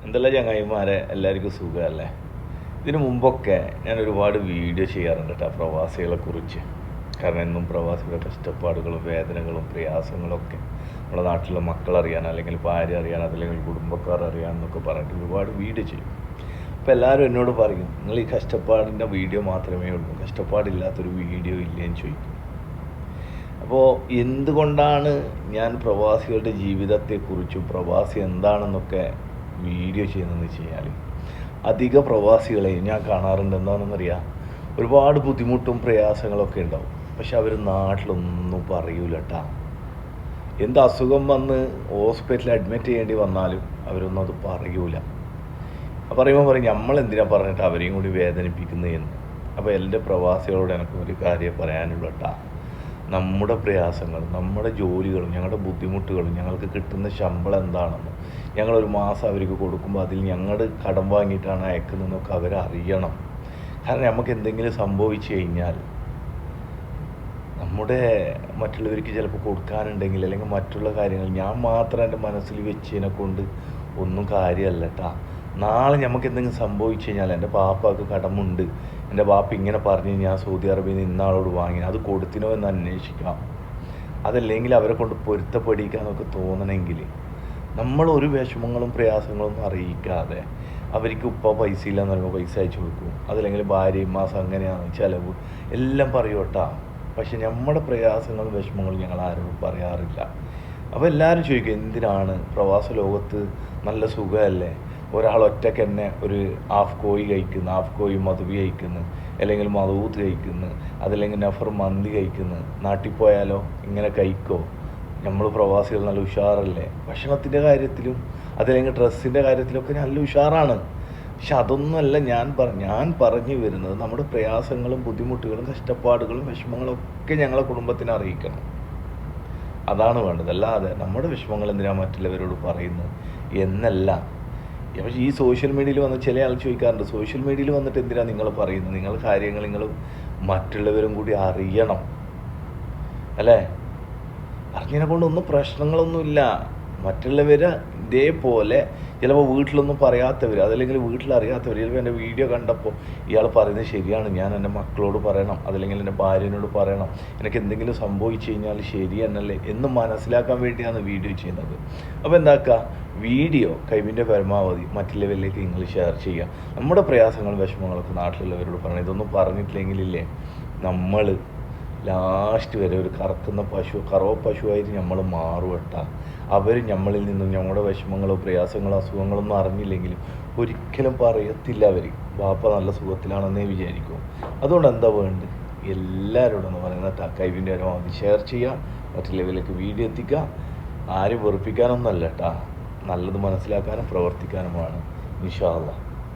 എന്തെല്ലാം ചങ്ങായിമാരെ എല്ലാവർക്കും സുഖമല്ലേ? ഇതിനു മുമ്പൊക്കെ ഞാൻ ഒരുപാട് വീഡിയോ ചെയ്യാറുണ്ട് കേട്ടോ പ്രവാസികളെക്കുറിച്ച്. കാരണം എന്നും പ്രവാസികളുടെ കഷ്ടപ്പാടുകളും വേദനകളും പ്രയാസങ്ങളൊക്കെ നമ്മുടെ നാട്ടിലെ മക്കളറിയാൻ, അല്ലെങ്കിൽ ഭാര്യ അറിയാൻ, അതല്ലെങ്കിൽ കുടുംബക്കാർ അറിയാൻ എന്നൊക്കെ പറഞ്ഞിട്ട് ഒരുപാട് വീഡിയോ ചെയ്യും. അപ്പോൾ എല്ലാവരും എന്നോട് പറയും, നിങ്ങൾ ഈ കഷ്ടപ്പാടിൻ്റെ വീഡിയോ മാത്രമേ ഉള്ളൂ, കഷ്ടപ്പാടില്ലാത്തൊരു വീഡിയോ ഇല്ലേന്ന് ചോദിക്കും. അപ്പോൾ എന്തുകൊണ്ടാണ് ഞാൻ പ്രവാസികളുടെ ജീവിതത്തെക്കുറിച്ചും പ്രവാസി എന്താണെന്നൊക്കെ വീഡിയോ ചെയ്യുന്നതെന്ന് വെച്ച് കഴിഞ്ഞാൽ, അധിക പ്രവാസികളെ ഞാൻ കാണാറുണ്ട്. എന്താണെന്നറിയാം, ഒരുപാട് ബുദ്ധിമുട്ടും പ്രയാസങ്ങളൊക്കെ ഉണ്ടാവും, പക്ഷെ അവർ നാട്ടിലൊന്നും പറയൂല കേട്ടാ. എന്ത് അസുഖം വന്ന് ഹോസ്പിറ്റലിൽ അഡ്മിറ്റ് ചെയ്യേണ്ടി വന്നാലും അവരൊന്നും അത് പറയൂല. പറയുമ്പോൾ പറയും, നമ്മളെന്തിനാ പറഞ്ഞിട്ട് അവരെയും കൂടി വേദനിപ്പിക്കുന്നതെന്ന്. അപ്പോൾ എൻ്റെ പ്രവാസികളോട് എനിക്ക് ഒരു കാര്യം പറയാനുള്ളൂ കേട്ടാ. നമ്മുടെ പ്രയാസങ്ങളും നമ്മുടെ ജോലികളും ഞങ്ങളുടെ ബുദ്ധിമുട്ടുകളും ഞങ്ങൾക്ക് കിട്ടുന്ന ശമ്പളം എന്താണെന്ന്, ഞങ്ങളൊരു മാസം അവർക്ക് കൊടുക്കുമ്പോൾ അതിൽ ഞങ്ങൾ കടം വാങ്ങിയിട്ടാണ് അയക്കുന്നതെന്നൊക്കെ അവരറിയണം. കാരണം നമുക്ക് എന്തെങ്കിലും സംഭവിച്ചു കഴിഞ്ഞാൽ നമ്മുടെ മറ്റുള്ളവർക്ക് ചിലപ്പോൾ കൊടുക്കാനുണ്ടെങ്കിൽ, അല്ലെങ്കിൽ മറ്റുള്ള കാര്യങ്ങൾ ഞാൻ മാത്രം എൻ്റെ മനസ്സിൽ വെച്ചതിനെ കൊണ്ട് ഒന്നും കാര്യമല്ല കേട്ടാ. നാളെ നമുക്ക് എന്തെങ്കിലും സംഭവിച്ചു കഴിഞ്ഞാൽ, എൻ്റെ പാപ്പാക്ക് കടമുണ്ട്, എൻ്റെ പാപ്പ ഇങ്ങനെ പറഞ്ഞ് ഞാൻ സൗദി അറേബ്യയിൽ നിന്ന് ഇന്നാളോട് വാങ്ങി, അത് കൊടുത്തിനോ എന്ന് അന്വേഷിക്കാം. അതല്ലെങ്കിൽ അവരെ കൊണ്ട് പൊരുത്തപ്പെടിക്കാന്നൊക്കെ തോന്നണമെങ്കിൽ നമ്മൾ ഒരു വിഷമങ്ങളും പ്രയാസങ്ങളൊന്നും അറിയിക്കാതെ, അവർക്ക് ഉപ്പ പൈസ ഇല്ലയെന്ന് പറയുമ്പോൾ പൈസ അയച്ചു കൊടുക്കും, അതല്ലെങ്കിൽ ഭാര്യയും മാസം അങ്ങനെയാണ് ചിലവ് എല്ലാം പറയൂട്ടാ. പക്ഷെ നമ്മുടെ പ്രയാസങ്ങളും വിഷമങ്ങളും ഞങ്ങൾ ആരോടും പറയാറില്ല. അപ്പോൾ എല്ലാവരും ചോദിക്കും, എന്തിനാണ് പ്രവാസ ലോകത്ത് നല്ല സുഖമല്ലേ, ഒരാൾ ഒറ്റയ്ക്ക് തന്നെ ഒരു ഹാഫ് കോഴി കഴിക്കുന്നു, ഹാഫ് കോഴി മധുവി കഴിക്കുന്നു, അല്ലെങ്കിൽ മധൂത്ത് കഴിക്കുന്നു, അതല്ലെങ്കിൽ നഫർ മന്തി കഴിക്കുന്നു, നാട്ടിൽ പോയാലോ ഇങ്ങനെ കഴിക്കോ? നമ്മൾ പ്രവാസികൾ നല്ല ഉഷാറല്ലേ, ഭക്ഷണത്തിൻ്റെ കാര്യത്തിലും അതല്ലെങ്കിൽ ഡ്രസ്സിൻ്റെ കാര്യത്തിലൊക്കെ നല്ല ഉഷാറാണ്. പക്ഷെ അതൊന്നുമല്ല ഞാൻ പറഞ്ഞു വരുന്നത്. നമ്മുടെ പ്രയാസങ്ങളും ബുദ്ധിമുട്ടുകളും കഷ്ടപ്പാടുകളും വിഷമങ്ങളും ഒക്കെ ഞങ്ങളെ കുടുംബത്തിനെ അറിയിക്കണം, അതാണ് വേണ്ടത്. അല്ലാതെ നമ്മുടെ വിഷമങ്ങൾ എന്തിനാ മറ്റുള്ളവരോട് പറയുന്നത് എന്നല്ല. പക്ഷേ ഈ സോഷ്യൽ മീഡിയയിൽ വന്ന് ചില ആൾ ചോദിക്കാറുണ്ട്, സോഷ്യൽ മീഡിയയിൽ വന്നിട്ട് എന്തിനാണ് നിങ്ങൾ പറയുന്നത്, നിങ്ങൾ കാര്യങ്ങൾ നിങ്ങൾ മറ്റുള്ളവരും കൂടി അറിയണം അല്ലേ. അറിഞ്ഞതിനെ കൊണ്ടൊന്നും പ്രശ്നങ്ങളൊന്നുമില്ല. മറ്റുള്ളവർ ഇതേപോലെ ചിലപ്പോൾ വീട്ടിലൊന്നും പറയാത്തവർ, അതല്ലെങ്കിൽ വീട്ടിലറിയാത്തവർ ചിലപ്പോൾ എൻ്റെ വീഡിയോ കണ്ടപ്പോൾ ഇയാൾ പറയുന്നത് ശരിയാണ്, ഞാൻ എൻ്റെ മക്കളോട് പറയണം, അതല്ലെങ്കിൽ എൻ്റെ ഭാര്യനോട് പറയണം, എനിക്ക് എന്തെങ്കിലും സംഭവിച്ചു കഴിഞ്ഞാൽ ശരിയെന്നല്ലേ എന്ന് മനസ്സിലാക്കാൻ വേണ്ടിയാണ് വീഡിയോ ചെയ്യുന്നത്. അപ്പോൾ എന്താക്കുക, വീഡിയോ കഴിവിൻ്റെ പരമാവധി മറ്റുള്ളവരിലേക്ക് നിങ്ങൾ ഷെയർ ചെയ്യുക. നമ്മുടെ പ്രയാസങ്ങളും വിഷമങ്ങളൊക്കെ നാട്ടിലുള്ളവരോട് പറയണം. ഇതൊന്നും പറഞ്ഞിട്ടില്ലെങ്കിലില്ലേ, നമ്മൾ ലാസ്റ്റ് വരെ ഒരു കറക്കുന്ന കറവ പശുവായിട്ട് നമ്മൾ മാറുവട്ടാ. അവർ നമ്മളിൽ നിന്നും നമ്മുടെ വിഷമങ്ങളോ പ്രയാസങ്ങളോ അസുഖങ്ങളൊന്നും അറിഞ്ഞില്ലെങ്കിലും ഒരിക്കലും പറയത്തില്ല. അവർ ബാപ്പ നല്ല സുഖത്തിലാണെന്നേ വിചാരിക്കും. അതുകൊണ്ട് എന്താ വേണ്ടത്, എല്ലാവരോടും എന്ന് പറയുന്നത് കഴിവിൻ്റെ പരമാവധി ഷെയർ ചെയ്യുക, മറ്റുള്ളവരിലേക്ക് വീഡിയോ എത്തിക്കുക. ആരും വെറുപ്പിക്കാനൊന്നുമല്ല കേട്ടാ, നല്ലത് മനസ്സിലാക്കാനും പ്രവർത്തിക്കാനുമാണ്. ഇൻഷാ അല്ലാഹ്.